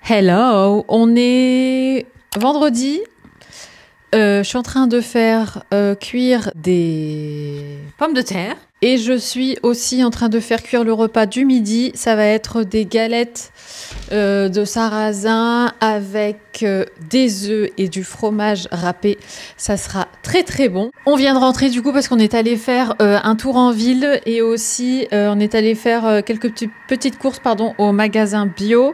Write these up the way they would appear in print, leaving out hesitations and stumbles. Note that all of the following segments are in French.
Hello, on est vendredi. Je suis en train de faire cuire des pommes de terre. Et je suis aussi en train de faire cuire le repas du midi. Ça va être des galettes de sarrasin avec des œufs et du fromage râpé. Ça sera très très bon. On vient de rentrer du coup parce qu'on est allé faire un tour en ville et aussi on est allé faire quelques petites courses au magasin bio.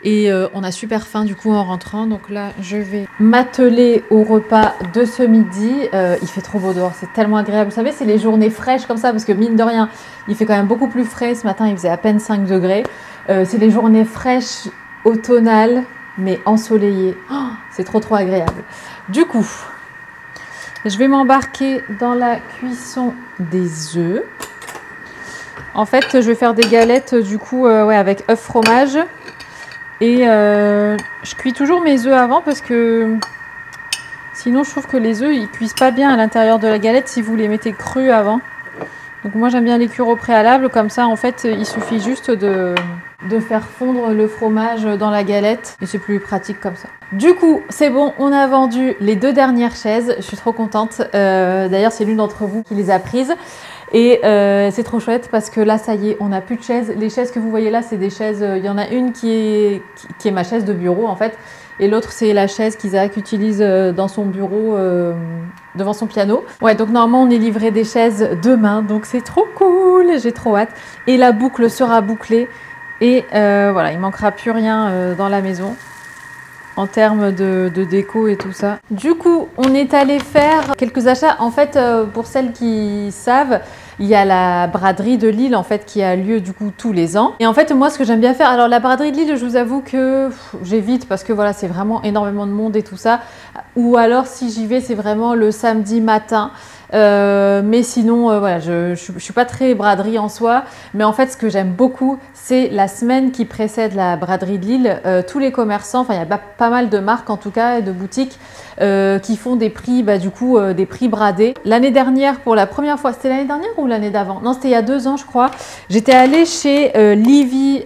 Et on a super faim du coup en rentrant. Donc là, je vais m'atteler au repas de ce midi. Il fait trop beau dehors, c'est tellement agréable. Vous savez, c'est les journées fraîches comme ça parce que mine de rien, il fait quand même beaucoup plus frais. Ce matin, il faisait à peine 5 degrés. C'est les journées fraîches, automnales, mais ensoleillées. Oh, c'est trop trop agréable. Du coup, je vais m'embarquer dans la cuisson des œufs. En fait, je vais faire des galettes du coup avec œufs fromage. Et je cuis toujours mes œufs avant parce que sinon je trouve que les œufs ils cuisent pas bien à l'intérieur de la galette si vous les mettez crus avant. Donc moi j'aime bien les cuire au préalable, comme ça en fait il suffit juste de faire fondre le fromage dans la galette et c'est plus pratique comme ça. Du coup c'est bon, on a vendu les 2 dernières chaises, je suis trop contente. D'ailleurs c'est l'une d'entre vous qui les a prises. Et c'est trop chouette parce que là, ça y est, on n'a plus de chaises. Les chaises que vous voyez là, c'est des chaises... Il y en a une qui est ma chaise de bureau, en fait. Et l'autre, c'est la chaise qu'Isaac utilise dans son bureau, devant son piano. Ouais, donc normalement, on est livré des chaises demain. Donc c'est trop cool, j'ai trop hâte. Et la boucle sera bouclée. Et voilà, il manquera plus rien dans la maison en termes de déco et tout ça. Du coup, on est allé faire quelques achats. En fait, pour celles qui savent, il y a la braderie de Lille en fait qui a lieu du coup tous les ans. Et en fait, moi, ce que j'aime bien faire, alors la braderie de Lille, je vous avoue que j'évite parce que voilà, c'est vraiment énormément de monde et tout ça. Ou alors, si j'y vais, c'est vraiment le samedi matin. Mais sinon, voilà, je suis pas très braderie en soi. Mais en fait, ce que j'aime beaucoup, c'est la semaine qui précède la braderie de Lille. Tous les commerçants, enfin, il y a pas mal de marques en tout cas et de boutiques qui font des prix, du coup, des prix bradés. L'année dernière, pour la première fois, c'était l'année dernière ou l'année d'avant? Non, c'était il y a 2 ans, je crois. J'étais allée chez Livy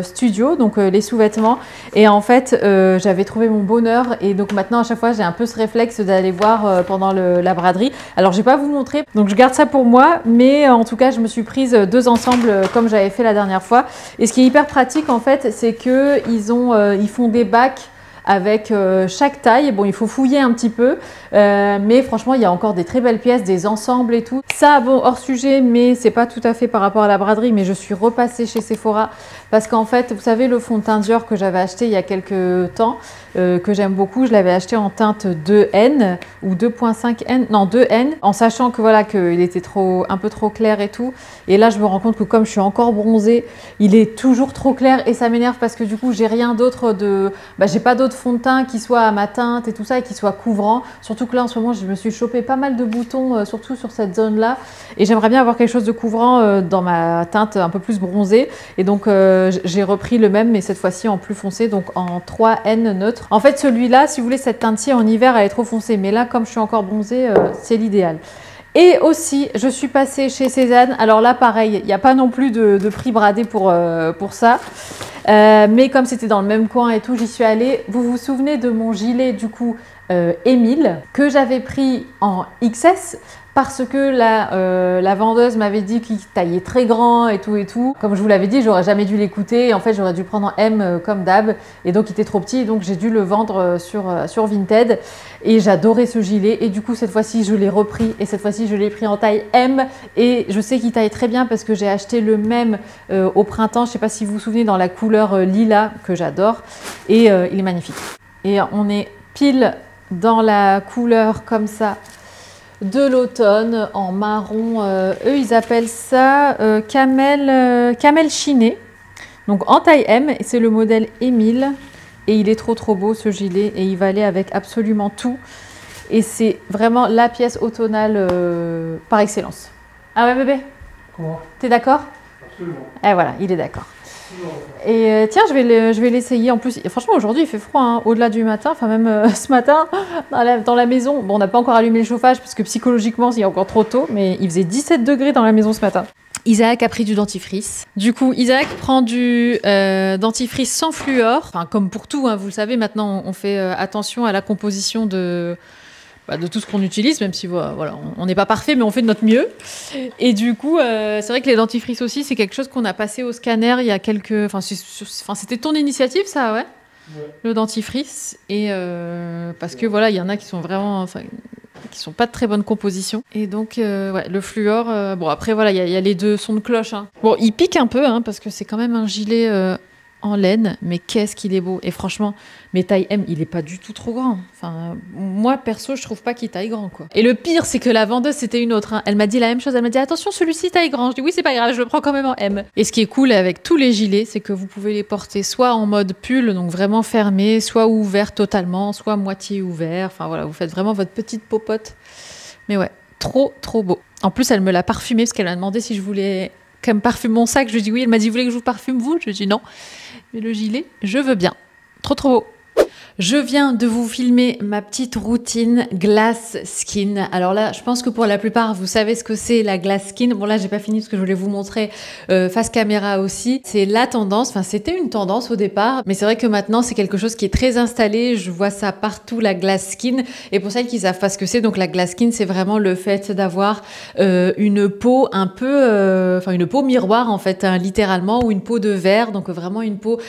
Studio, donc les sous-vêtements. Et en fait, j'avais trouvé mon bonheur. Et donc maintenant, à chaque fois, j'ai un peu ce réflexe d'aller voir pendant la braderie. Alors, je vais pas vous montrer, donc je garde ça pour moi. Mais en tout cas, je me suis prise 2 ensemble comme j'avais fait la dernière fois. Et ce qui est hyper pratique, en fait, c'est que ils font des bacs avec chaque taille. Bon, il faut fouiller un petit peu, mais franchement, il y a encore des très belles pièces, des ensembles et tout. Ça, bon, hors sujet, mais c'est pas tout à fait par rapport à la braderie, mais je suis repassée chez Sephora parce qu'en fait, vous savez, le fond de teint Dior que j'avais acheté il y a quelques temps, que j'aime beaucoup, je l'avais acheté en teinte 2N ou 2.5N, non 2N, en sachant que voilà, qu'il était un peu trop clair et tout. Et là, je me rends compte que comme je suis encore bronzée, il est toujours trop clair et ça m'énerve parce que du coup, j'ai rien d'autre j'ai pas d'autre fond de teint qui soit à ma teinte et tout ça et qui soit couvrant. Surtout que là, en ce moment, je me suis chopé pas mal de boutons, surtout sur cette zone-là. Et j'aimerais bien avoir quelque chose de couvrant dans ma teinte un peu plus bronzée. Et donc, j'ai repris le même, mais cette fois-ci en plus foncé, donc en 3N neutre. En fait, celui-là, si vous voulez, cette teinte-ci en hiver, elle est trop foncée. Mais là, comme je suis encore bronzée, c'est l'idéal. Et aussi, je suis passée chez Cézanne. Alors là, pareil, il n'y a pas non plus de prix bradé pour ça. Mais comme c'était dans le même coin et tout, j'y suis allée. Vous vous souvenez de mon gilet, du coup, Émile, que j'avais pris en XS parce que la vendeuse m'avait dit qu'il taillait très grand et tout et tout. Comme je vous l'avais dit, j'aurais jamais dû l'écouter. En fait, j'aurais dû prendre en M comme d'hab. Et donc, il était trop petit. Et donc, j'ai dû le vendre sur Vinted. Et j'adorais ce gilet. Et du coup, cette fois-ci, je l'ai repris. Et cette fois-ci, je l'ai pris en taille M. Et je sais qu'il taille très bien parce que j'ai acheté le même au printemps. Je ne sais pas si vous vous souvenez, dans la couleur lilas que j'adore. Et il est magnifique. Et on est pile dans la couleur comme ça de l'automne en marron. Eux, ils appellent ça camel chiné. Donc en taille M, et c'est le modèle Émile. Et il est trop trop beau ce gilet et il va aller avec absolument tout. Et c'est vraiment la pièce automnale par excellence. Ah ouais bébé? Comment? T'es d'accord? Absolument. Et voilà, il est d'accord. Et tiens, je vais l'essayer. En plus, franchement, aujourd'hui, il fait froid, hein, au-delà du matin. Enfin, même ce matin, dans la maison. Bon, on n'a pas encore allumé le chauffage parce que psychologiquement, il est encore trop tôt. Mais il faisait 17 degrés dans la maison ce matin. Isaac a pris du dentifrice. Du coup, Isaac prend du dentifrice sans fluor. Enfin, comme pour tout, hein, vous le savez, maintenant, on fait attention à la composition de tout ce qu'on utilise, même si voilà, on n'est pas parfait, mais on fait de notre mieux. Et du coup, c'est vrai que les dentifrices aussi, c'est quelque chose qu'on a passé au scanner il y a quelques... Enfin, c'était ton initiative, ça, ouais, le dentifrice. Et parce que voilà, il y en a qui sont vraiment... qui sont pas de très bonne composition. Et donc, ouais, le fluor... bon, après, voilà, il y a les deux sons de cloche. Hein. Bon, il pique un peu, hein, parce que c'est quand même un gilet en laine, mais qu'est-ce qu'il est beau. Et franchement, mes tailles M, il est pas du tout trop grand. Enfin, moi, perso, je trouve pas qu'il taille grand, quoi. Et le pire, c'est que la vendeuse, c'était une autre. Hein. Elle m'a dit la même chose. Elle m'a dit, attention, celui-ci taille grand. Je dis, oui, c'est pas grave, je le prends quand même en M. Et ce qui est cool avec tous les gilets, c'est que vous pouvez les porter soit en mode pull, donc vraiment fermé, soit ouvert totalement, soit moitié ouvert. Enfin, voilà, vous faites vraiment votre petite popote. Mais ouais, trop, trop beau. En plus, elle me l'a parfumé parce qu'elle m'a demandé si je voulais qu'elle me parfume mon sac. Je lui ai dit oui. Elle m'a dit, vous voulez que je vous parfume vous? Je lui ai dit non. Mais le gilet, je veux bien. Trop, trop beau. Je viens de vous filmer ma petite routine glass skin. Alors là, je pense que pour la plupart, vous savez ce que c'est la glass skin. Bon là, j'ai pas fini parce que je voulais vous montrer face caméra aussi. C'est la tendance, enfin c'était une tendance au départ, mais c'est vrai que maintenant c'est quelque chose qui est très installé. Je vois ça partout, la glass skin. Et pour celles qui savent pas ce que c'est, donc la glass skin, c'est vraiment le fait d'avoir une peau un peu, enfin une peau miroir en fait, hein, littéralement, ou une peau de verre, donc vraiment une peau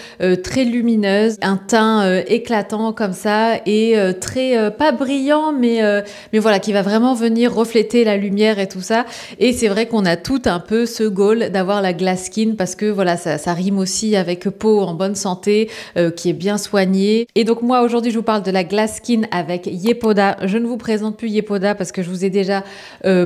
très lumineuse, un teint éclatant comme ça et très pas brillant mais voilà, qui va vraiment venir refléter la lumière et tout ça. Et c'est vrai qu'on a tout un peu ce goal d'avoir la glass skin parce que voilà, ça rime aussi avec peau en bonne santé, qui est bien soignée. Et donc moi aujourd'hui je vous parle de la glass skin avec Yepoda. Je ne vous présente plus Yepoda parce que je vous ai déjà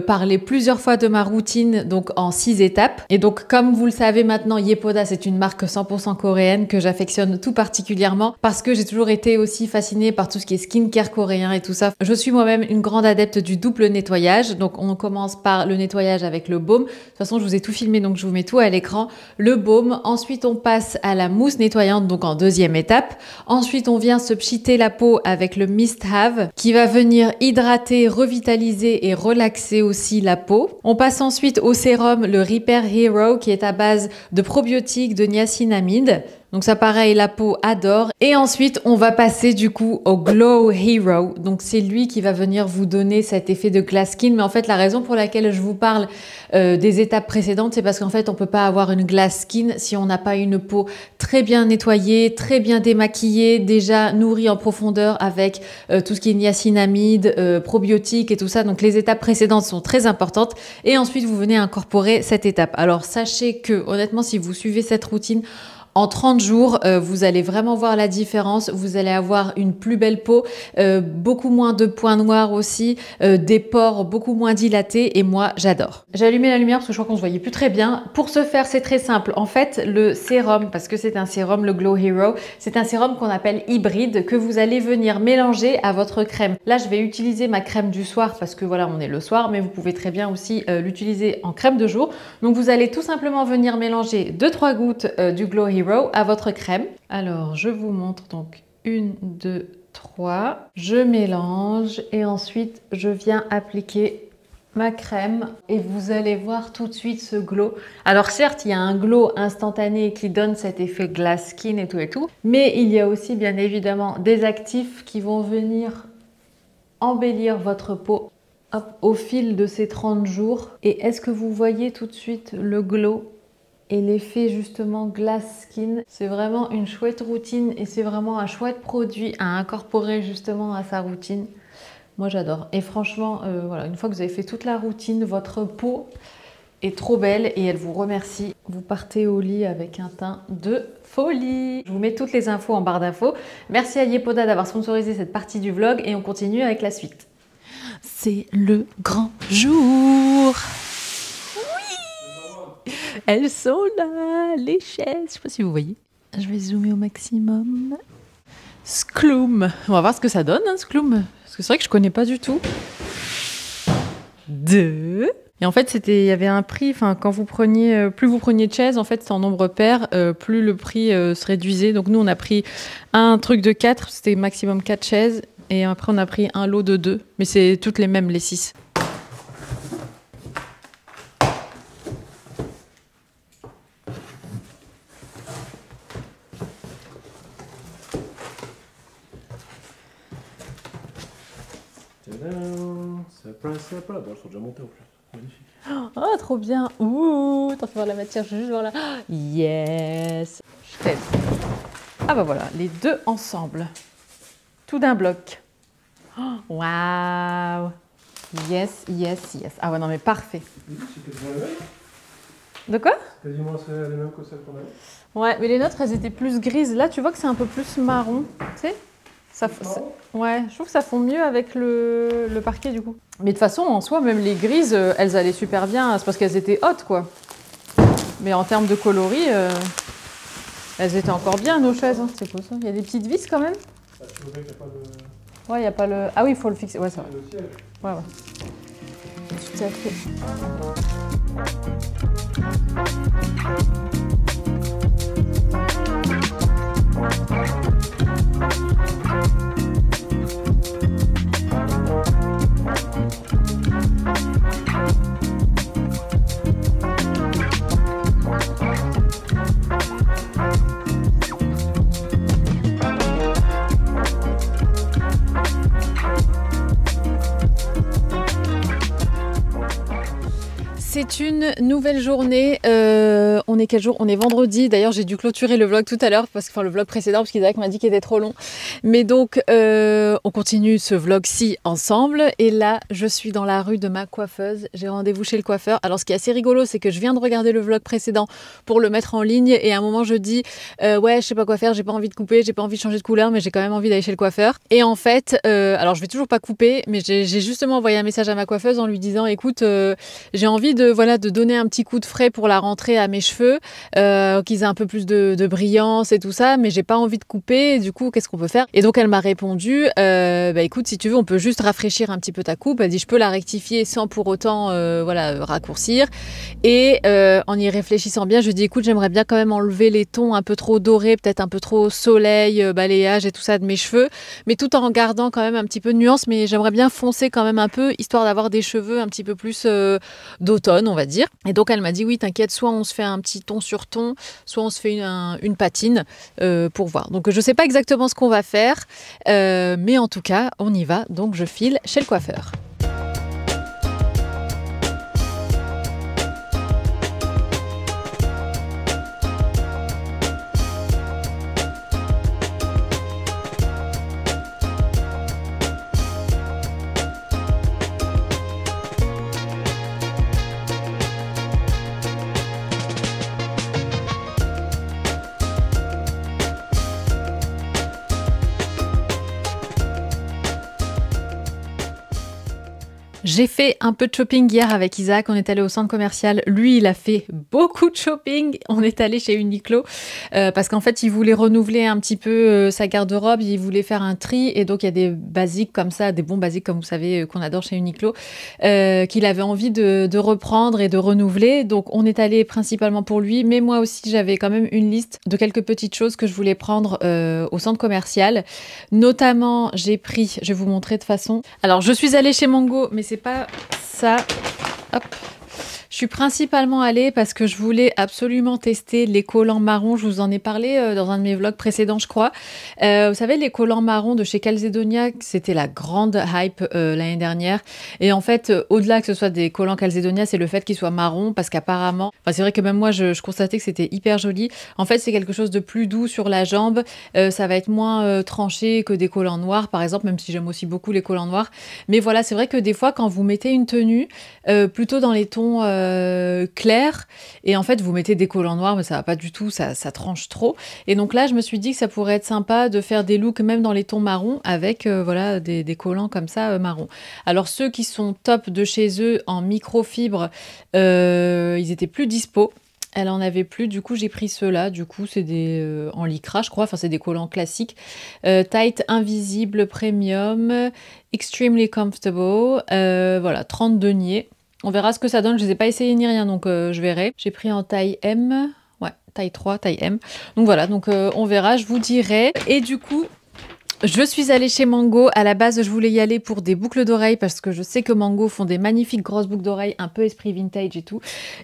parlé plusieurs fois de ma routine, donc en 6 étapes. Et donc comme vous le savez maintenant, Yepoda c'est une marque 100% coréenne que j'affectionne tout particulièrement parce que j'ai toujours été aussi fascinée par tout ce qui est skincare coréen et tout ça. Je suis moi-même une grande adepte du double nettoyage. Donc on commence par le nettoyage avec le baume. De toute façon, je vous ai tout filmé, donc je vous mets tout à l'écran. Le baume. Ensuite, on passe à la mousse nettoyante, donc en deuxième étape. Ensuite, on vient se pchiter la peau avec le Mist Have, qui va venir hydrater, revitaliser et relaxer aussi la peau. On passe ensuite au sérum, le Repair Hero, qui est à base de probiotiques, de niacinamide. Donc ça pareil, la peau adore. Et ensuite, on va passer du coup au Glow Hero. Donc c'est lui qui va venir vous donner cet effet de glass skin. Mais en fait, la raison pour laquelle je vous parle des étapes précédentes, c'est parce qu'en fait, on peut pas avoir une glass skin si on n'a pas une peau très bien nettoyée, très bien démaquillée, déjà nourrie en profondeur avec tout ce qui est niacinamide, probiotiques et tout ça. Donc les étapes précédentes sont très importantes. Et ensuite, vous venez incorporer cette étape. Alors sachez que honnêtement, si vous suivez cette routine, en 30 jours, vous allez vraiment voir la différence. Vous allez avoir une plus belle peau, beaucoup moins de points noirs aussi, des pores beaucoup moins dilatés et moi, j'adore. J'ai allumé la lumière parce que je crois qu'on se voyait plus très bien. Pour ce faire, c'est très simple. En fait, le sérum, parce que c'est un sérum, le Glow Hero, c'est un sérum qu'on appelle hybride que vous allez venir mélanger à votre crème. Là, je vais utiliser ma crème du soir parce que voilà, on est le soir, mais vous pouvez très bien aussi l'utiliser en crème de jour. Donc, vous allez tout simplement venir mélanger 2-3 gouttes du Glow Hero à votre crème. Alors, je vous montre donc 1, 2, 3. Je mélange et ensuite, je viens appliquer ma crème et vous allez voir tout de suite ce glow. Alors certes, il y a un glow instantané qui donne cet effet glass skin et tout, mais il y a aussi bien évidemment des actifs qui vont venir embellir votre peau au fil de ces 30 jours. Et est-ce que vous voyez tout de suite le glow et l'effet justement glass skin? C'est vraiment une chouette routine et c'est vraiment un chouette produit à incorporer justement à sa routine. Moi j'adore. Et franchement, voilà, une fois que vous avez fait toute la routine, votre peau est trop belle et elle vous remercie. Vous partez au lit avec un teint de folie. Je vous mets toutes les infos en barre d'infos. Merci à Yepoda d'avoir sponsorisé cette partie du vlog et on continue avec la suite. C'est le grand jour. Elles sont là, les chaises. Je sais pas si vous voyez. Je vais zoomer au maximum. Skloom. On va voir ce que ça donne, hein, Skloom. Parce que c'est vrai que je connais pas du tout. 2. Et en fait, il y avait un prix. Enfin, quand vous preniez, plus vous preniez de chaises, en fait, c'est en nombre pair, plus le prix se réduisait. Donc nous, on a pris un truc de 4. C'était maximum 4 chaises. Et après, on a pris un lot de 2. Mais c'est toutes les mêmes, les 6. Tadam, surprise, surprise. Bon, elles sont déjà montées en plus. Magnifique. Oh, trop bien. Ouh, t'en fais voir la matière, je vais juste voir là. Yes. Je t'aide. Ah bah voilà, les deux ensemble. Tout d'un bloc. Waouh. Yes, yes, yes. Ah ouais, non mais parfait. C'est quasiment les mêmes. De quoi? Quasiment les mêmes que celles qu'on avait. Ouais, mais les nôtres, elles étaient plus grises. Là, tu vois que c'est un peu plus marron. Tu sais ça, ouais, je trouve que ça fond mieux avec le parquet du coup. Mais de toute façon, en soi, même les grises, elles allaient super bien. C'est parce qu'elles étaient hautes, quoi. Mais en termes de coloris, elles étaient encore bien, nos chaises. Hein. C'est quoi ça? Il y a des petites vis quand même? Ah, tu vois qu'il n'y a pas de... Ouais, il n'y a pas le... Ah oui, il faut le fixer. Ouais, ça va. Le siège. Ouais, ouais. Tout à fait. C'est une nouvelle journée. On est quel jour? On est vendredi. D'ailleurs, j'ai dû clôturer le vlog tout à l'heure, enfin le vlog précédent, parce qu'Isaac m'a dit qu'il était trop long. Mais donc, on continue ce vlog-ci ensemble. Et là, je suis dans la rue de ma coiffeuse. J'ai rendez-vous chez le coiffeur. Alors, ce qui est assez rigolo, c'est que je viens de regarder le vlog précédent pour le mettre en ligne. Et à un moment, je dis, ouais, je sais pas quoi faire, j'ai pas envie de couper, j'ai pas envie de changer de couleur, mais j'ai quand même envie d'aller chez le coiffeur. Et en fait, alors je vais toujours pas couper, mais j'ai justement envoyé un message à ma coiffeuse en lui disant, écoute, j'ai envie de donner un petit coup de frais pour la rentrée à mes cheveux, qu'ils aient un peu plus de brillance et tout ça, mais j'ai pas envie de couper, et du coup, qu'est-ce qu'on peut faire? Et donc, elle m'a répondu, bah écoute, si tu veux, on peut juste rafraîchir un petit peu ta coupe. Elle dit, je peux la rectifier sans pour autant, voilà, raccourcir. Et en y réfléchissant bien, je dis, écoute, j'aimerais bien quand même enlever les tons un peu trop dorés, peut-être un peu trop soleil, balayage et tout ça de mes cheveux, mais tout en gardant quand même un petit peu de nuance, mais j'aimerais bien foncer quand même un peu, histoire d'avoir des cheveux un petit peu plus d'automne, on va dire. Et donc elle m'a dit oui, t'inquiète, soit on se fait un petit ton sur ton, soit on se fait une patine pour voir. Donc je sais pas exactement ce qu'on va faire, mais en tout cas on y va. Donc je file chez le coiffeur. J'ai fait un peu de shopping hier avec Isaac, on est allé au centre commercial. Lui, il a fait beaucoup de shopping. On est allé chez Uniqlo parce qu'en fait, il voulait renouveler un petit peu sa garde-robe, il voulait faire un tri et donc il y a des basiques comme ça, des bons basiques comme vous savez qu'on adore chez Uniqlo, qu'il avait envie de reprendre et de renouveler. Donc on est allé principalement pour lui, mais moi aussi j'avais quand même une liste de quelques petites choses que je voulais prendre au centre commercial. Notamment, j'ai pris, je vais vous montrer de façon. Alors je suis allée chez Mango, mais c'est pas ça. Hop. Je suis principalement allée parce que je voulais absolument tester les collants marrons. Je vous en ai parlé dans un de mes vlogs précédents, je crois. Vous savez, les collants marrons de chez Calzedonia, c'était la grande hype l'année dernière. Et en fait, au-delà que ce soit des collants Calzedonia, c'est le fait qu'ils soient marrons parce qu'apparemment, enfin, c'est vrai que même moi, je constatais que c'était hyper joli. En fait, c'est quelque chose de plus doux sur la jambe. Ça va être moins tranché que des collants noirs, par exemple, même si j'aime aussi beaucoup les collants noirs. Mais voilà, c'est vrai que des fois, quand vous mettez une tenue, plutôt dans les tons clair et en fait vous mettez des collants noirs mais ça va pas du tout, ça tranche trop et donc là je me suis dit que ça pourrait être sympa de faire des looks même dans les tons marrons avec voilà des collants comme ça marron. Alors ceux qui sont top de chez eux en microfibre ils étaient plus dispo. Elle en avait plus, du coup j'ai pris ceux-là, du coup c'est des en lycra je crois, enfin c'est des collants classiques, tight invisible premium, extremely comfortable, voilà 30 deniers. On verra ce que ça donne, je les ai pas essayés ni rien, donc je verrai. J'ai pris en taille M, ouais, taille 3, taille M. Donc voilà, donc on verra, je vous dirai. Et du coup, Je suis allée chez Mango. À la base, je voulais y aller pour des boucles d'oreilles parce que je sais que Mango font des magnifiques grosses boucles d'oreilles, un peu esprit vintage et tout.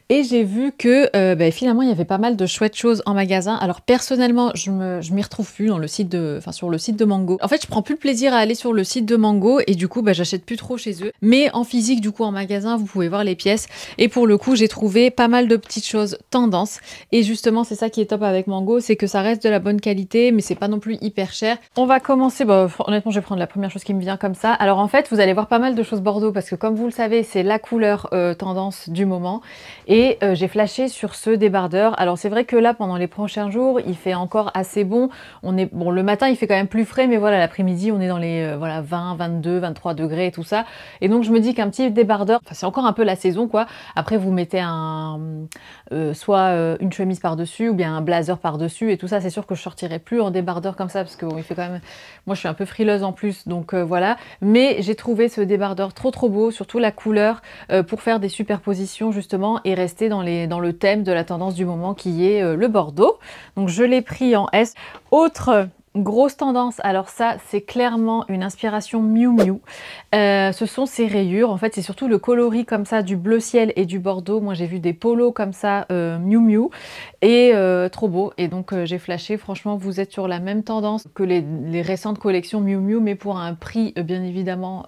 Et j'ai vu que finalement, il y avait pas mal de chouettes choses en magasin. Alors personnellement, je m'y retrouve plus dans le site sur le site de Mango. En fait, je prends plus le plaisir à aller sur le site de Mango et du coup, j'achète plus trop chez eux. Mais en physique, du coup, en magasin, vous pouvez voir les pièces. Et pour le coup, j'ai trouvé pas mal de petites choses tendance. Et justement, c'est ça qui est top avec Mango, c'est que ça reste de la bonne qualité, mais c'est pas non plus hyper cher. On va commencer, honnêtement je vais prendre la première chose qui me vient comme ça. Alors en fait vous allez voir pas mal de choses Bordeaux parce que comme vous le savez c'est la couleur tendance du moment et j'ai flashé sur ce débardeur. Alors c'est vrai que là pendant les prochains jours il fait encore assez bon. Bon le matin il fait quand même plus frais mais voilà l'après-midi on est dans les 20, 22, 23 degrés et tout ça. Et donc je me dis qu'un petit débardeur, c'est encore un peu la saison quoi. Après vous mettez soit une chemise par-dessus ou bien un blazer par-dessus et tout ça. C'est sûr que je sortirai plus en débardeur comme ça parce qu'il fait quand même... Moi, je suis un peu frileuse en plus, donc voilà. Mais j'ai trouvé ce débardeur trop beau, surtout la couleur, pour faire des superpositions justement et rester dans le thème de la tendance du moment qui est le Bordeaux. Donc je l'ai pris en S. Autre grosse tendance, alors ça c'est clairement une inspiration Miu Miu. Ce sont ces rayures, en fait c'est surtout le coloris comme ça du bleu ciel et du bordeaux. Moi j'ai vu des polos comme ça Miu Miu et trop beau et donc j'ai flashé. Franchement vous êtes sur la même tendance que les récentes collections Miu Miu mais pour un prix bien évidemment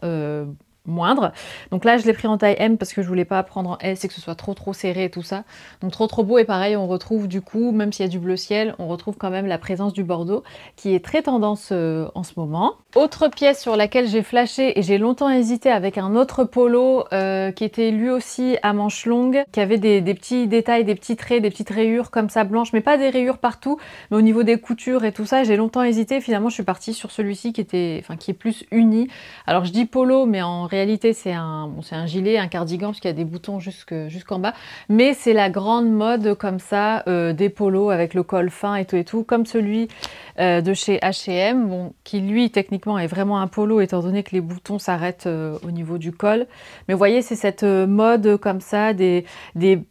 moindre. Donc là je l'ai pris en taille M parce que je voulais pas prendre en S et que ce soit trop serré et tout ça. Donc trop beau et pareil on retrouve du coup, même s'il y a du bleu ciel, on retrouve quand même la présence du bordeaux qui est très tendance en ce moment. Autre pièce sur laquelle j'ai flashé et j'ai longtemps hésité avec un autre polo qui était lui aussi à manches longues, qui avait des petits détails, des petits traits, des petites rayures comme ça blanches, mais pas des rayures partout, mais au niveau des coutures et tout ça, j'ai longtemps hésité. Finalement je suis partie sur celui-ci qui est plus uni. Alors je dis polo mais en réalité c'est un gilet, un cardigan parce qu'il y a des boutons jusqu'en bas, mais c'est la grande mode comme ça des polos avec le col fin et tout, comme celui de chez H&M, bon, qui lui techniquement est vraiment un polo étant donné que les boutons s'arrêtent au niveau du col. Mais vous voyez c'est cette mode comme ça, des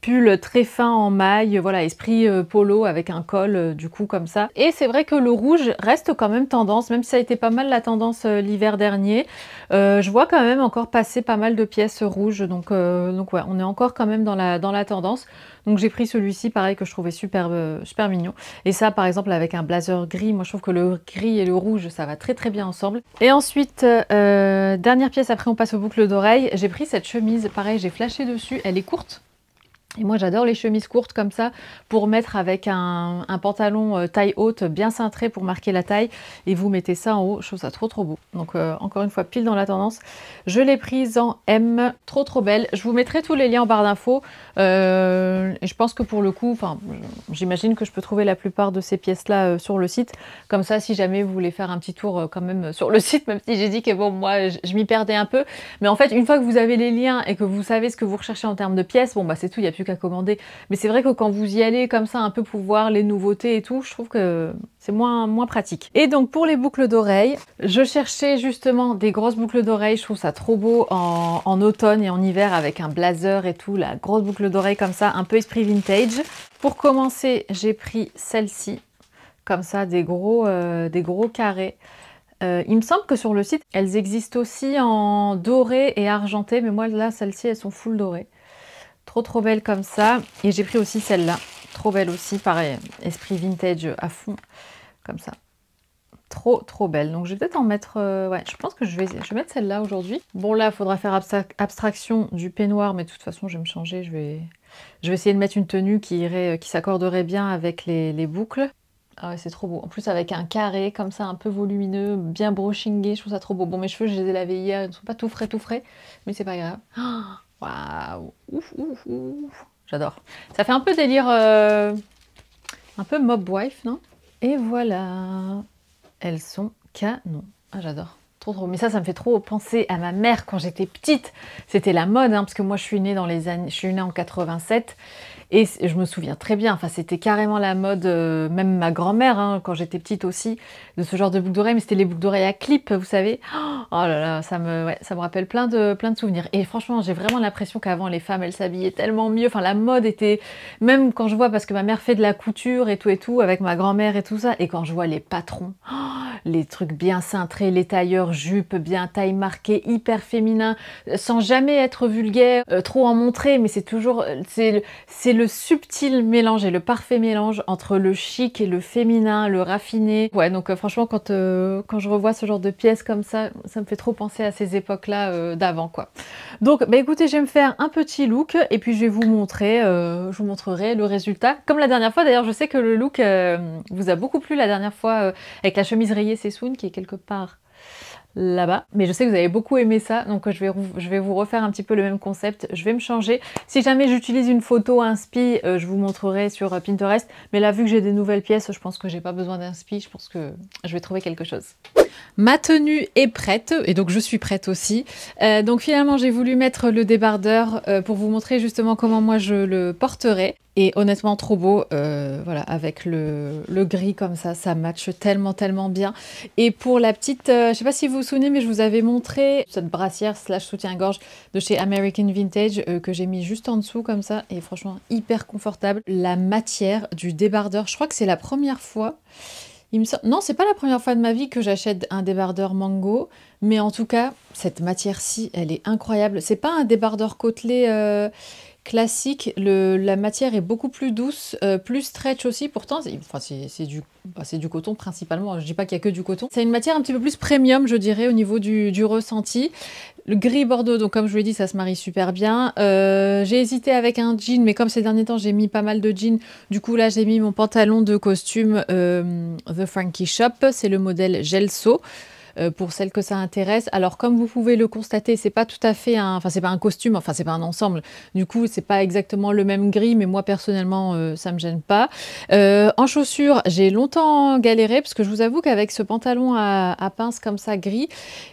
pulls très fins en maille, voilà, esprit polo avec un col du coup comme ça. Et c'est vrai que le rouge reste quand même tendance, même si ça a été pas mal la tendance l'hiver dernier. Je vois quand même encore passer pas mal de pièces rouges, donc ouais, on est encore quand même dans la tendance. Donc j'ai pris celui-ci, pareil, que je trouvais super mignon. Et ça, par exemple, avec un blazer gris, moi je trouve que le gris et le rouge, ça va très bien ensemble. Et ensuite, dernière pièce, après on passe aux boucles d'oreilles. J'ai pris cette chemise, pareil, j'ai flashé dessus, elle est courte. Et moi j'adore les chemises courtes comme ça pour mettre avec un pantalon taille haute bien cintré pour marquer la taille et vous mettez ça en haut, je trouve ça trop beau. Donc encore une fois pile dans la tendance. Je l'ai prise en M, trop belle. Je vous mettrai tous les liens en barre d'infos et je pense que pour le coup, j'imagine que je peux trouver la plupart de ces pièces là sur le site. Comme ça si jamais vous voulez faire un petit tour quand même sur le site, même si j'ai dit que bon moi je m'y perdais un peu. Mais en fait une fois que vous avez les liens et que vous savez ce que vous recherchez en termes de pièces, bon c'est tout, il n'y a plus qu'à commander. Mais c'est vrai que quand vous y allez comme ça un peu pour voir les nouveautés et tout, je trouve que c'est moins pratique. Et donc pour les boucles d'oreilles, je cherchais justement des grosses boucles d'oreilles. Je trouve ça trop beau en automne et en hiver avec un blazer et tout, la grosse boucle d'oreilles comme ça, un peu esprit vintage. Pour commencer, j'ai pris celle-ci, comme ça, des gros carrés. Il me semble que sur le site, elles existent aussi en doré et argenté, mais moi là, celles-ci, elles sont full dorées. Trop belle comme ça. Et j'ai pris aussi celle-là. Trop belle aussi, pareil, esprit vintage à fond. Comme ça. Trop belle. Donc je vais peut-être en mettre... ouais, je pense que je vais mettre celle-là aujourd'hui. Bon là, il faudra faire abstraction du peignoir, mais de toute façon, je vais me changer. Je vais essayer de mettre une tenue qui s'accorderait bien avec les boucles. Ah ouais, c'est trop beau. En plus avec un carré comme ça, un peu volumineux, bien brushingé. Je trouve ça trop beau. Bon, mes cheveux, je les ai lavés hier. Ils ne sont pas tout frais. Mais c'est pas grave. Waouh, ouf. J'adore. Ça fait un peu délire, un peu mob wife, non? Et voilà, elles sont canon. Ah, j'adore. Trop. Mais ça me fait trop penser à ma mère quand j'étais petite. C'était la mode, hein, parce que moi je suis née je suis née en 87. Et je me souviens très bien, enfin c'était carrément la mode, même ma grand-mère, hein, quand j'étais petite aussi, de ce genre de boucles d'oreilles, mais c'était les boucles d'oreilles à clip, vous savez. Oh là là, ça me rappelle plein de souvenirs. Et franchement, j'ai vraiment l'impression qu'avant, les femmes, elles s'habillaient tellement mieux. Enfin, la mode était, même quand je vois, parce que ma mère fait de la couture et tout, avec ma grand-mère et tout ça, et quand je vois les patrons, les trucs bien cintrés, les tailleurs jupes bien taille marquée, hyper féminin, sans jamais être vulgaire, trop en montrer, mais c'est toujours, c'est le subtil mélange et le parfait mélange entre le chic et le féminin, le raffiné. Ouais, donc franchement, quand je revois ce genre de pièces comme ça me fait trop penser à ces époques-là d'avant, quoi. Donc, bah écoutez, je vais me faire un petit look et puis je vais vous montrer, je vous montrerai le résultat. Comme la dernière fois, d'ailleurs, je sais que le look vous a beaucoup plu la dernière fois avec la chemise rayée Sessoun qui est quelque part là-bas. Mais je sais que vous avez beaucoup aimé ça, donc je vais vous refaire un petit peu le même concept. Je vais me changer. Si jamais j'utilise une photo inspi, je vous montrerai sur Pinterest. Mais là, vu que j'ai des nouvelles pièces, je pense que j'ai pas besoin d'inspi. Je pense que je vais trouver quelque chose. Ma tenue est prête, et donc je suis prête aussi. Donc finalement, j'ai voulu mettre le débardeur pour vous montrer justement comment moi je le porterai. Et honnêtement, trop beau, voilà, avec le gris comme ça matche tellement bien. Et pour la petite, je sais pas si vous vous souvenez, mais je vous avais montré cette brassière slash soutien-gorge de chez American Vintage que j'ai mis juste en dessous comme ça, et franchement hyper confortable. La matière du débardeur, je crois que c'est la première fois. Non, c'est pas la première fois de ma vie que j'achète un débardeur Mango, mais en tout cas, cette matière-ci, elle est incroyable. C'est pas un débardeur côtelé classique, la matière est beaucoup plus douce, plus stretch aussi. Pourtant, c'est du coton principalement. Je dis pas qu'il y a que du coton. C'est une matière un petit peu plus premium, je dirais, au niveau du ressenti. Le gris bordeaux, donc comme je vous l'ai dit, ça se marie super bien. J'ai hésité avec un jean, mais comme ces derniers temps, j'ai mis pas mal de jeans. Du coup, là, j'ai mis mon pantalon de costume The Frankie Shop. C'est le modèle Gelso. Pour celles que ça intéresse. Alors comme vous pouvez le constater, c'est pas tout à fait c'est pas un costume, c'est pas un ensemble. Du coup, c'est pas exactement le même gris, mais moi personnellement, ça me gêne pas. En chaussures, j'ai longtemps galéré parce que je vous avoue qu'avec ce pantalon à pince comme ça gris,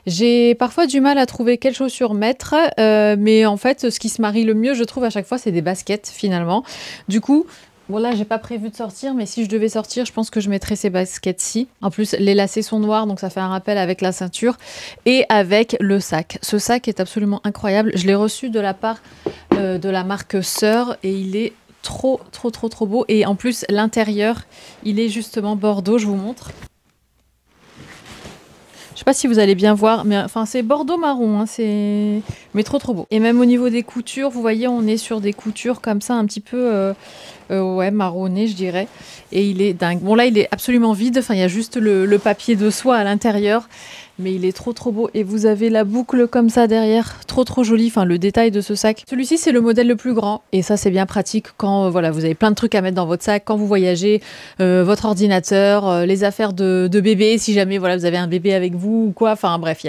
j'ai parfois du mal à trouver quelles chaussures mettre. Mais en fait, ce qui se marie le mieux, je trouve à chaque fois, c'est des baskets finalement. Du coup, bon là, j'ai pas prévu de sortir, mais si je devais sortir, je pense que je mettrais ces baskets-ci. En plus, les lacets sont noirs, donc ça fait un rappel avec la ceinture et avec le sac. Ce sac est absolument incroyable. Je l'ai reçu de la part de la marque Sœur et il est trop beau. Et en plus, l'intérieur, il est justement bordeaux, je vous montre. Je sais pas si vous allez bien voir, mais enfin c'est bordeaux marron, hein, mais trop beau. Et même au niveau des coutures, vous voyez, on est sur des coutures comme ça un petit peu ouais, marronnées, je dirais. Et il est dingue. Bon là, il est absolument vide, enfin il y a juste le papier de soie à l'intérieur. Mais il est trop beau. Et vous avez la boucle comme ça derrière, trop joli, enfin le détail de ce sac. Celui-ci, c'est le modèle le plus grand. Et ça, c'est bien pratique quand voilà, vous avez plein de trucs à mettre dans votre sac, quand vous voyagez, votre ordinateur, les affaires de bébé, si jamais voilà, vous avez un bébé avec vous ou quoi. Enfin bref,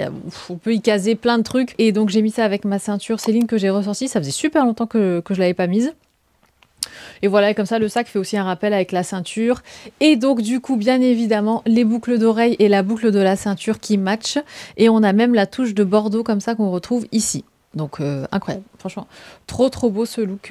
on peut y caser plein de trucs. Et donc, j'ai mis ça avec ma ceinture Céline que j'ai ressortie. Ça faisait super longtemps que je l'avais pas mise. Et voilà, comme ça, le sac fait aussi un rappel avec la ceinture. Et donc, du coup, bien évidemment, les boucles d'oreilles et la boucle de la ceinture qui matchent. Et on a même la touche de bordeaux comme ça qu'on retrouve ici. Donc, incroyable. Franchement, trop beau ce look.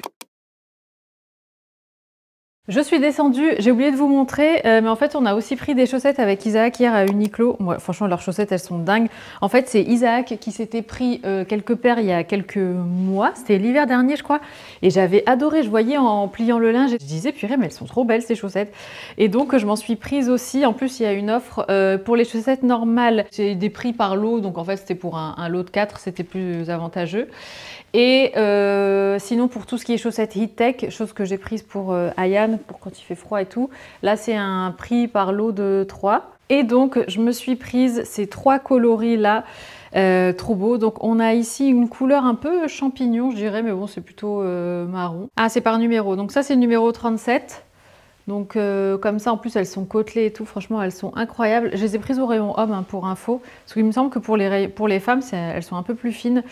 Je suis descendue, j'ai oublié de vous montrer, mais en fait on a aussi pris des chaussettes avec Isaac hier à Uniqlo. Ouais, franchement leurs chaussettes elles sont dingues. En fait c'est Isaac qui s'était pris quelques paires il y a quelques mois, c'était l'hiver dernier je crois, et j'avais adoré, je voyais en pliant le linge, je disais purée mais elles sont trop belles ces chaussettes. Et donc je m'en suis prise aussi, en plus il y a une offre pour les chaussettes normales, j'ai des prix par lot, donc en fait c'était pour un lot de 4, c'était plus avantageux. Et sinon pour tout ce qui est chaussettes Heat Tech, chose que j'ai prise pour Ayane, pour quand il fait froid et tout, là c'est un prix par lot de 3. Et donc je me suis prise ces 3 coloris là, trop beau. Donc on a ici une couleur un peu champignon je dirais, mais bon c'est plutôt marron. Ah c'est par numéro, donc ça c'est le numéro 37. Donc comme ça en plus elles sont côtelées et tout, franchement elles sont incroyables. Je les ai prises au rayon homme hein, pour info, parce qu'il me semble que pour les femmes elles sont un peu plus fines.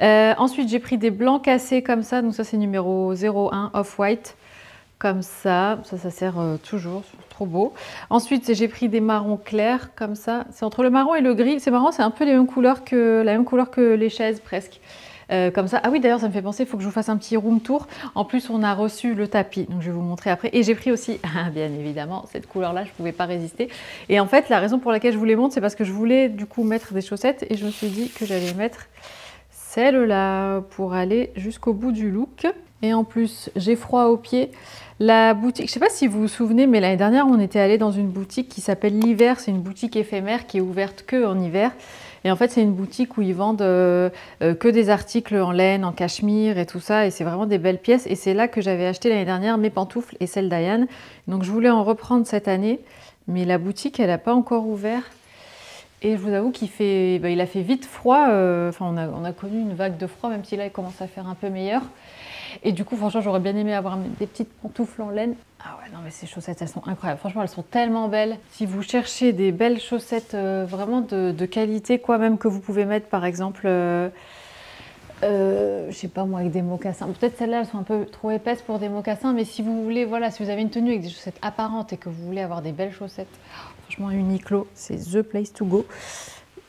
Ensuite j'ai pris des blancs cassés comme ça, donc ça c'est numéro 01 off-white. Comme ça sert toujours, trop beau. Ensuite j'ai pris des marrons clairs comme ça, c'est entre le marron et le gris, c'est marrant, c'est un peu la même couleur que les chaises presque. Comme ça. Ah oui, d'ailleurs, ça me fait penser, il faut que je vous fasse un petit room tour. En plus, on a reçu le tapis, donc je vais vous montrer après. Et j'ai pris aussi, bien évidemment, cette couleur-là, je ne pouvais pas résister. Et en fait, la raison pour laquelle je vous les montre, c'est parce que je voulais du coup mettre des chaussettes et je me suis dit que j'allais mettre celle-là pour aller jusqu'au bout du look. Et en plus, j'ai froid aux pieds. La boutique, je ne sais pas si vous vous souvenez, mais l'année dernière, on était allé dans une boutique qui s'appelle l'Hiver. C'est une boutique éphémère qui est ouverte que en hiver. Et en fait, c'est une boutique où ils vendent que des articles en laine, en cachemire et tout ça. Et c'est vraiment des belles pièces. Et c'est là que j'avais acheté l'année dernière mes pantoufles et celles d'Ayane. Donc, je voulais en reprendre cette année. Mais la boutique, elle n'a pas encore ouvert. Et je vous avoue il a fait vite froid. Enfin, on a connu une vague de froid, même si là, il commence à faire un peu meilleur. Et du coup, franchement, j'aurais bien aimé avoir des petites pantoufles en laine. Ah ouais, non mais ces chaussettes, elles sont incroyables. Franchement, elles sont tellement belles. Si vous cherchez des belles chaussettes vraiment de qualité, quoi, même que vous pouvez mettre, par exemple, je sais pas moi, avec des mocassins. Peut-être celles-là, elles sont un peu trop épaisses pour des mocassins, mais si vous voulez, voilà, si vous avez une tenue avec des chaussettes apparentes et que vous voulez avoir des belles chaussettes, franchement, Uniqlo, c'est the place to go.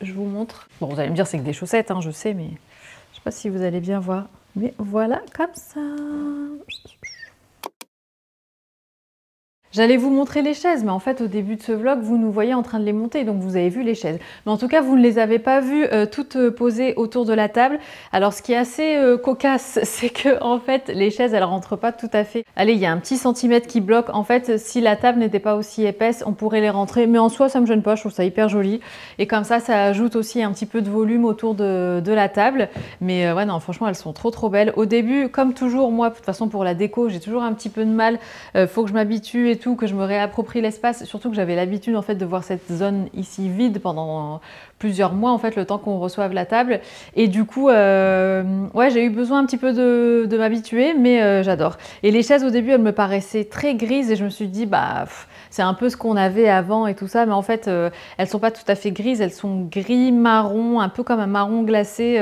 Je vous montre. Bon, vous allez me dire, c'est que des chaussettes, hein, je sais, mais je sais pas si vous allez bien voir. Mais voilà, comme ça. J'allais vous montrer les chaises, mais en fait, au début de ce vlog, vous nous voyez en train de les monter, donc vous avez vu les chaises. Mais en tout cas, vous ne les avez pas vues toutes posées autour de la table. Alors, ce qui est assez cocasse, c'est que en fait, les chaises, elles rentrent pas tout à fait. Allez, il y a un petit centimètre qui bloque. En fait, si la table n'était pas aussi épaisse, on pourrait les rentrer. Mais en soi, ça me gêne pas, je trouve ça hyper joli. Et comme ça ajoute aussi un petit peu de volume autour de la table. Mais ouais, non, franchement, elles sont trop belles. Au début, comme toujours, moi, de toute façon, pour la déco, j'ai toujours un petit peu de mal. Faut que je m'habitue et tout, que je me réapproprie l'espace, surtout que j'avais l'habitude en fait de voir cette zone ici vide pendant plusieurs mois en fait, le temps qu'on reçoive la table, et du coup ouais, j'ai eu besoin un petit peu de m'habituer, mais j'adore. Et les chaises au début elles me paraissaient très grises et je me suis dit bah c'est un peu ce qu'on avait avant et tout ça, mais en fait elles sont pas tout à fait grises, elles sont gris marron, un peu comme un marron glacé,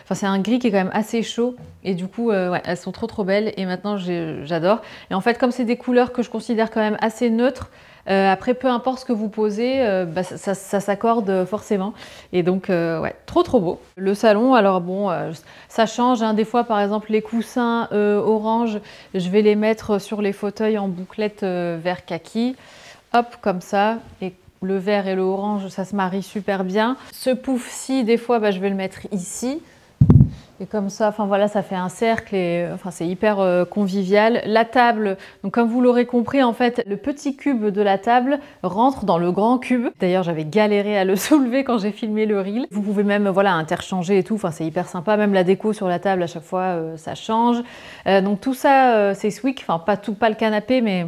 enfin c'est un gris qui est quand même assez chaud. Et du coup, ouais, elles sont trop belles et maintenant j'adore. Et en fait, comme c'est des couleurs que je considère quand même assez neutres, après peu importe ce que vous posez, bah, ça s'accorde forcément. Et donc, ouais, trop beau. Le salon, alors bon, ça change. Hein. Des fois, par exemple, les coussins orange, je vais les mettre sur les fauteuils en bouclette vert kaki. Hop, comme ça. Et le vert et le orange, ça se marie super bien. Ce pouf-ci, des fois, bah, je vais le mettre ici. Et comme ça, enfin voilà, ça fait un cercle et enfin c'est hyper convivial. La table, donc comme vous l'aurez compris, en fait, le petit cube de la table rentre dans le grand cube. D'ailleurs, j'avais galéré à le soulever quand j'ai filmé le reel. Vous pouvez même voilà interchanger et tout. Enfin, c'est hyper sympa. Même la déco sur la table à chaque fois, ça change. Donc tout ça, c'est Swick. Enfin, pas le canapé, mais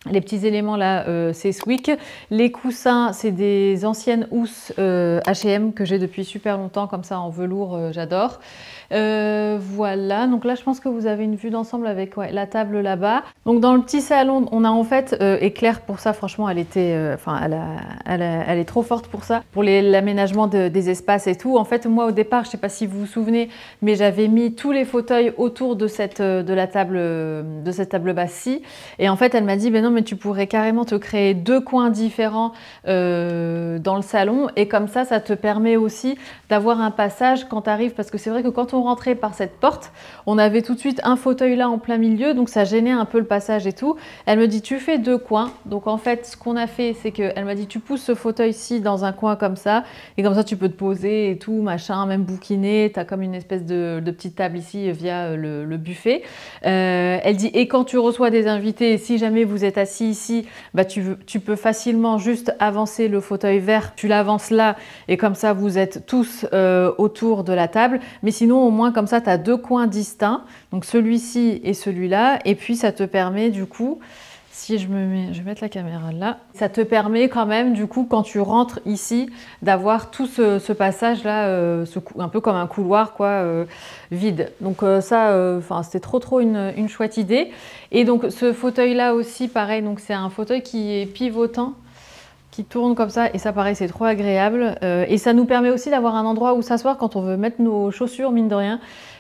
les petits éléments là, c'est Swick. Les coussins, c'est des anciennes housses H&M que j'ai depuis super longtemps, comme ça en velours, j'adore. Voilà, donc là je pense que vous avez une vue d'ensemble avec ouais, la table là-bas. Donc dans le petit salon, on a en fait, et Claire pour ça franchement elle était, elle est trop forte pour ça, pour l'aménagement des espaces et tout. En fait moi au départ, je sais pas si vous vous souvenez, mais j'avais mis tous les fauteuils autour de cette table basse-ci. Et en fait elle m'a dit, ben non mais tu pourrais carrément te créer deux coins différents dans le salon, et comme ça te permet aussi d'avoir un passage quand tu arrives, parce que c'est vrai que quand on rentrait par cette porte, on avait tout de suite un fauteuil là en plein milieu, donc ça gênait un peu le passage et tout. Elle me dit tu fais deux coins, donc en fait ce qu'on a fait c'est qu'elle m'a dit tu pousses ce fauteuil-ci dans un coin comme ça, et comme ça tu peux te poser et tout, machin, même bouquiner, tu as comme une espèce de petite table ici via le buffet. Elle dit et quand tu reçois des invités, si jamais vous êtes assis ici, bah tu peux facilement juste avancer le fauteuil vert, tu l'avances là, et comme ça vous êtes tous autour de la table. Mais sinon, au moins, comme ça, tu as deux coins distincts, donc celui-ci et celui-là, et puis ça te permet du coup, si je vais mettre la caméra là, ça te permet quand même du coup, quand tu rentres ici, d'avoir tout ce passage-là, un peu comme un couloir quoi, vide. Donc c'était trop une chouette idée. Et donc ce fauteuil-là aussi, pareil, donc c'est un fauteuil qui est pivotant, qui tourne comme ça, et ça pareil c'est trop agréable, et ça nous permet aussi d'avoir un endroit où s'asseoir quand on veut mettre nos chaussures mine de rien,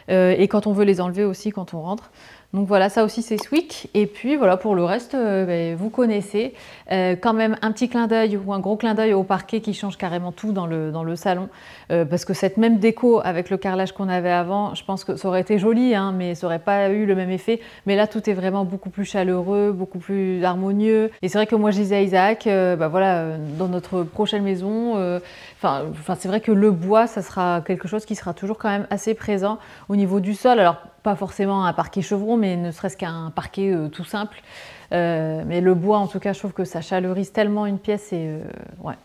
et quand on veut les enlever aussi quand on rentre. Donc voilà, ça aussi c'est Swick. Et puis voilà, pour le reste, vous connaissez. Quand même un petit clin d'œil ou un gros clin d'œil au parquet qui change carrément tout dans le salon. Parce que cette même déco avec le carrelage qu'on avait avant, je pense que ça aurait été joli, hein, mais ça n'aurait pas eu le même effet. Mais là, tout est vraiment beaucoup plus chaleureux, beaucoup plus harmonieux. Et c'est vrai que moi, je disais à Isaac, voilà, dans notre prochaine maison, c'est vrai que le bois, ça sera quelque chose qui sera toujours quand même assez présent au niveau du sol. Alors, pas forcément un parquet chevron, mais ne serait-ce qu'un parquet tout simple. Mais le bois, en tout cas, je trouve que ça chaleurise tellement une pièce et ouais,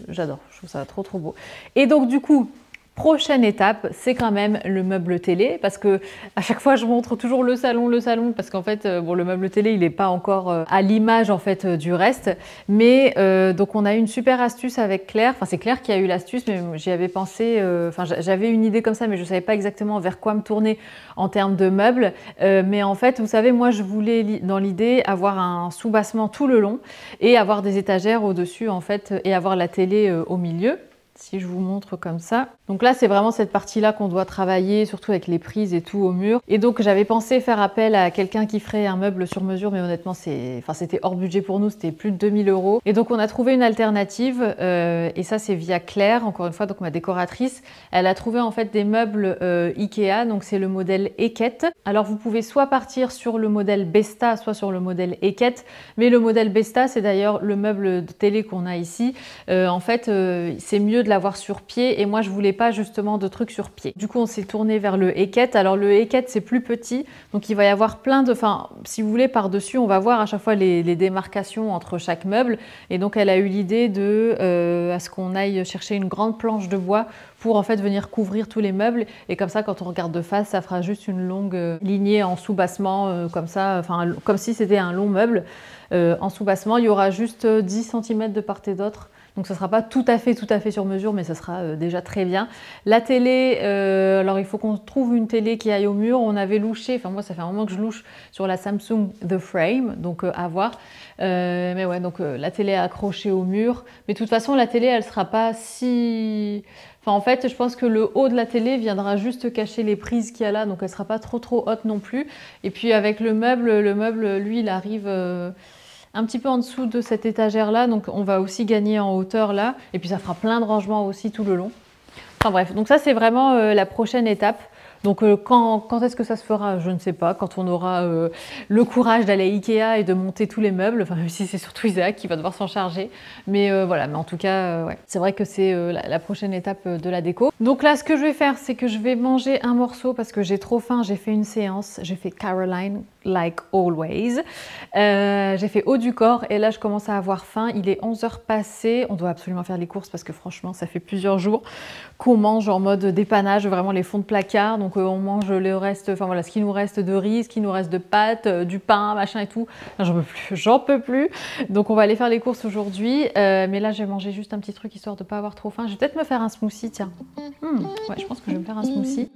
j'adore. Je trouve ça trop trop beau. Et donc du coup, prochaine étape, c'est quand même le meuble télé, parce que à chaque fois je montre toujours le salon, parce qu'en fait, bon, le meuble télé, il n'est pas encore à l'image en fait du reste, mais donc on a eu une super astuce avec Claire. Enfin, c'est Claire qui a eu l'astuce, mais j'y avais pensé. Enfin, j'avais une idée comme ça, mais je savais pas exactement vers quoi me tourner en termes de meubles. Mais en fait, vous savez, moi, je voulais dans l'idée avoir un soubassement tout le long et avoir des étagères au-dessus en fait, et avoir la télé au milieu. Si je vous montre comme ça. Donc là, c'est vraiment cette partie-là qu'on doit travailler, surtout avec les prises et tout au mur. Et donc, j'avais pensé faire appel à quelqu'un qui ferait un meuble sur mesure, mais honnêtement, c'était hors budget pour nous, c'était plus de 2000 €. Et donc, on a trouvé une alternative, et ça, c'est via Claire, encore une fois, donc ma décoratrice. Elle a trouvé en fait des meubles Ikea, donc c'est le modèle Eket. Alors, vous pouvez soit partir sur le modèle Besta, soit sur le modèle Eket, mais le modèle Besta, c'est d'ailleurs le meuble de télé qu'on a ici. En fait, c'est mieux de l'avoir sur pied et moi je voulais pas justement de trucs sur pied. Du coup on s'est tourné vers le Eket. Alors le Eket c'est plus petit, donc il va y avoir plein de, enfin si vous voulez par-dessus on va voir à chaque fois les démarcations entre chaque meuble et donc elle a eu l'idée de à ce qu'on aille chercher une grande planche de bois pour en fait venir couvrir tous les meubles et comme ça quand on regarde de face ça fera juste une longue lignée en soubassement comme ça, enfin comme si c'était un long meuble en soubassement. Il y aura juste 10 cm de part et d'autre. Donc ça ne sera pas tout à fait sur mesure, mais ça sera déjà très bien. La télé, alors il faut qu'on trouve une télé qui aille au mur. On avait louché, enfin moi ça fait un moment que je louche sur la Samsung The Frame, donc à voir. Mais ouais, donc la télé est accrochée au mur. Mais de toute façon, la télé, elle ne sera pas si... Enfin en fait, je pense que le haut de la télé viendra juste cacher les prises qu'il y a là, donc elle ne sera pas trop haute non plus. Et puis avec le meuble, lui, il arrive... un petit peu en dessous de cette étagère là, donc on va aussi gagner en hauteur là, et puis ça fera plein de rangements aussi tout le long. Enfin bref, donc ça c'est vraiment la prochaine étape. Donc quand est-ce que ça se fera, je ne sais pas, quand on aura le courage d'aller à Ikea et de monter tous les meubles, enfin même si c'est surtout Isaac qui va devoir s'en charger, mais voilà, mais en tout cas, ouais. C'est vrai que c'est la prochaine étape de la déco. Donc là, ce que je vais faire, c'est que je vais manger un morceau parce que j'ai trop faim, j'ai fait une séance, j'ai fait Caroline, like always. J'ai fait haut du corps et là, je commence à avoir faim, il est 11 h passées, on doit absolument faire les courses parce que franchement, ça fait plusieurs jours qu'on mange en mode dépannage, vraiment les fonds de placard. Donc on mange le reste, enfin voilà, ce qui nous reste de riz, ce qui nous reste de pâtes, du pain, machin et tout. J'en peux plus. Donc on va aller faire les courses aujourd'hui. Mais là, je vais manger juste un petit truc histoire de pas avoir trop faim. Je vais peut-être me faire un smoothie, tiens. Ouais, je pense que je vais me faire un smoothie.